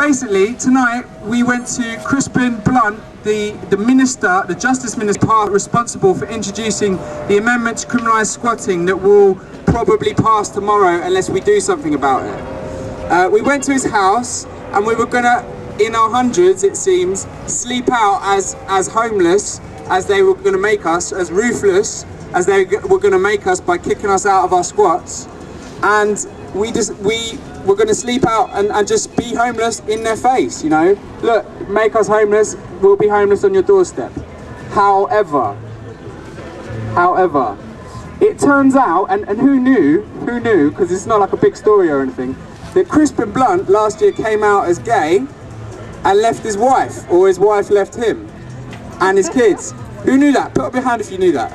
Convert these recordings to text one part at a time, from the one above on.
basically, tonight we went to Crispin Blunt, the minister, the Justice Minister responsible for introducing the amendment to criminalise squatting that will probably pass tomorrow unless we do something about it. We went to his house and we were gonna, in our hundreds it seems, sleep out as homeless as they were gonna make us, as ruthless as they were gonna make us by kicking us out of our squats. And we were going to sleep out and just be homeless in their face, you know. Look, make us homeless, we'll be homeless on your doorstep. However, it turns out, and who knew, because it's not like a big story or anything, that Crispin Blunt last year came out as gay and left his wife, or his wife left him, and his kids. Who knew that? Put up your hand if you knew that.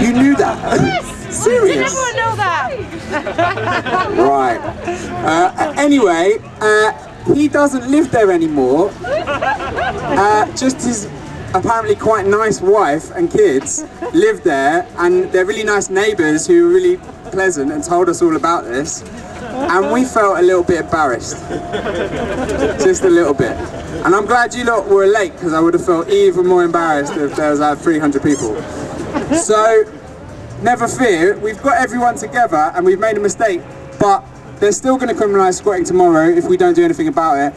You knew that? Serious? Did everyone know that? Right. Anyway, he doesn't live there anymore. Just his apparently quite nice wife and kids live there, and they're really nice neighbours who were really pleasant and told us all about this. And we felt a little bit embarrassed. Just a little bit. And I'm glad you lot were late, because I would have felt even more embarrassed if there was like 300 people. So, never fear, we've got everyone together and we've made a mistake, but they're still going to criminalise squatting tomorrow if we don't do anything about it.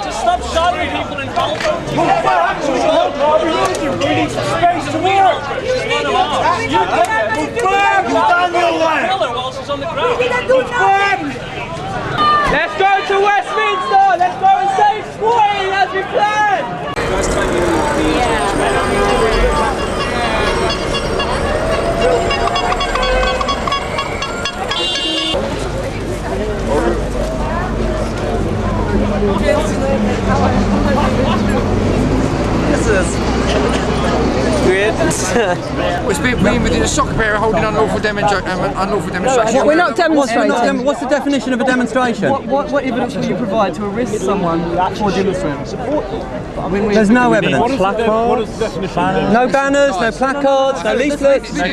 Just stop shouting people in Balfour. We need some space to walk. Let's go to Westminster. Let's go and save squatting as we planned. This is weird. It's been within a soccer player holding unlawful demonstration. We're not demonstrating. What's the definition of a demonstration? What evidence will you provide to arrest someone for demonstrating? There's no evidence. What is the definition? No banners, no placards, no leaflets. For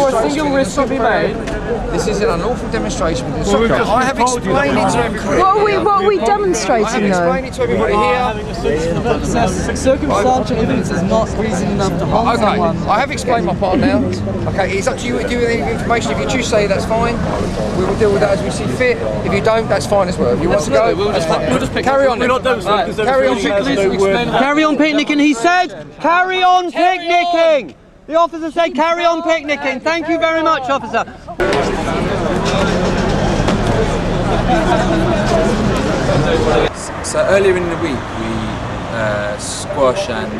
a single risk to be made. This is an unlawful demonstration within soccer. I have explained it to everybody. What are we demonstrating though? Explain it to everybody here. Circumstantial evidence is not reason enough to harm someone. I have explained my part now. Okay, it's up to you to do with any information. If you choose to say that's fine, we will deal with that as we see fit. If you don't, that's fine as well. If you want to go, we'll just pick carry on. We're not demonstrating. Carry on. Carry on picnicking, he said! Carry on picnicking! The officer said carry on picnicking. Thank you very much, officer. So earlier in the week, Squash and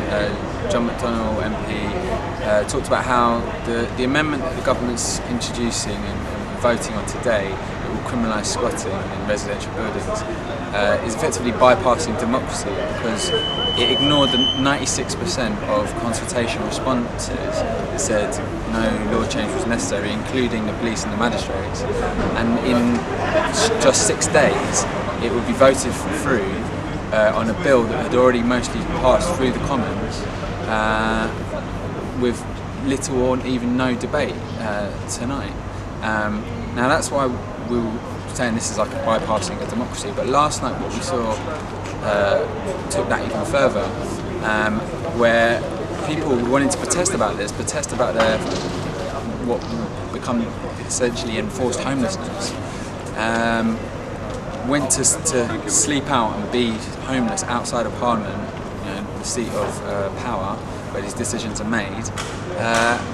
John McDonnell MP talked about how the amendment that the government's introducing and voting on today, that will criminalise squatting in residential buildings, is effectively bypassing democracy because it ignored the 96% of consultation responses that said no law change was necessary, including the police and the magistrates. And in just 6 days, it would be voted through on a bill that had already mostly passed through the Commons with little or even no debate tonight. Now that's why we were saying this is like a bypassing of democracy, but last night what we saw took that even further, where people wanting to protest about their what will become essentially enforced homelessness, went to sleep out and be homeless outside of Parliament, the seat of power where these decisions are made,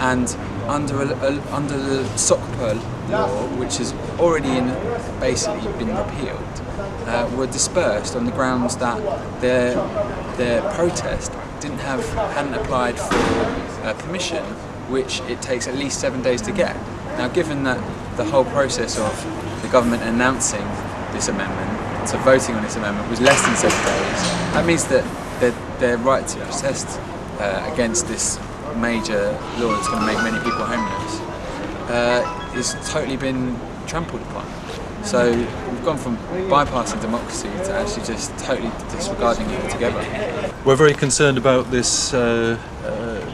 and under the SOCPA law, which has already basically been repealed, were dispersed on the grounds that their protest hadn't applied for permission, which it takes at least 7 days to get. Now, given that the whole process of the government announcing this amendment to voting on this amendment was less than 7 days, that means that their right to protest against this major law that's going to make many people homeless is totally been trampled upon. So we've gone from bypassing democracy to actually just totally disregarding it altogether. We're very concerned about this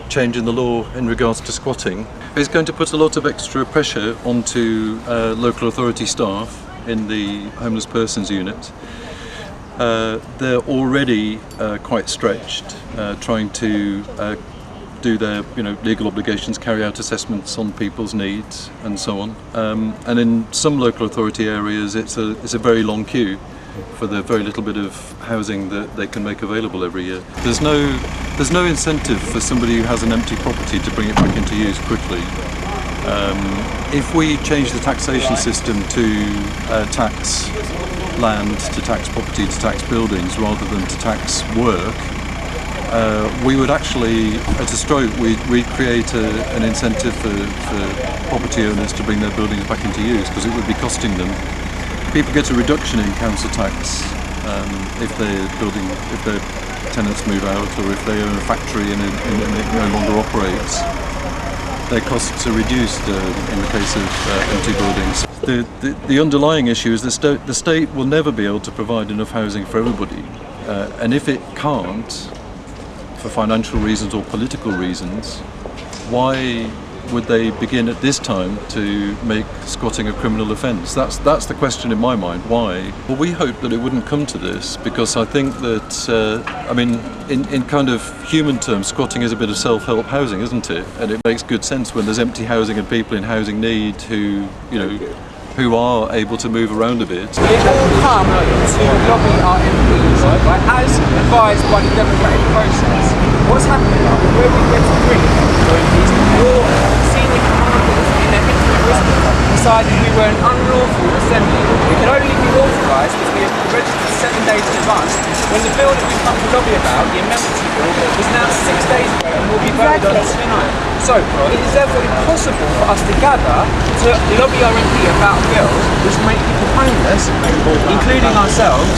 change in the law in regards to squatting. It's going to put a lot of extra pressure onto local authority staff in the homeless persons unit. They're already quite stretched, trying to do their legal obligations, carry out assessments on people's needs and so on. And in some local authority areas it's a very long queue for the very little bit of housing that they can make available every year. There's no incentive for somebody who has an empty property to bring it back into use quickly. If we change the taxation system to tax land, to tax property, to tax buildings rather than to tax work, we would actually, at a stroke, we'd create an incentive for property owners to bring their buildings back into use, because it would be costing them. People get a reduction in council tax if their tenants move out, or if they own a factory and it no longer operates. Their costs are reduced in the case of empty buildings. The underlying issue is the state will never be able to provide enough housing for everybody, and if it can't, for financial reasons or political reasons, why would they begin at this time to make squatting a criminal offence? That's the question in my mind. Why? Well, we hope that it wouldn't come to this, because I think that, in kind of human terms, squatting is a bit of self-help housing, isn't it? And it makes good sense when there's empty housing and people in housing need who are able to move around a bit. It all come to lobby our MPs, right? As advised by the democratic process. What's happening where we get to bring is more senior commanders in their infinite wisdom decided we were an unlawful assembly. It can only be authorised if we have registered 7 days in advance, when the bill that we've come to lobby about, the amendment bill, was now 6 days ago and will be voted on tonight. So it is therefore impossible for us to gather to lobby our MP about bills which make people homeless, including ourselves,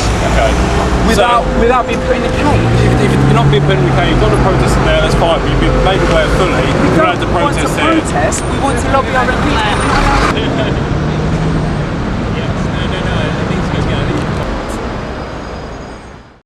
without being put in a cage. If you're not being put in the cage, you've got a protest in there, that's fine, but you've been made aware fully. We don't want to protest, we want to lobby our MP.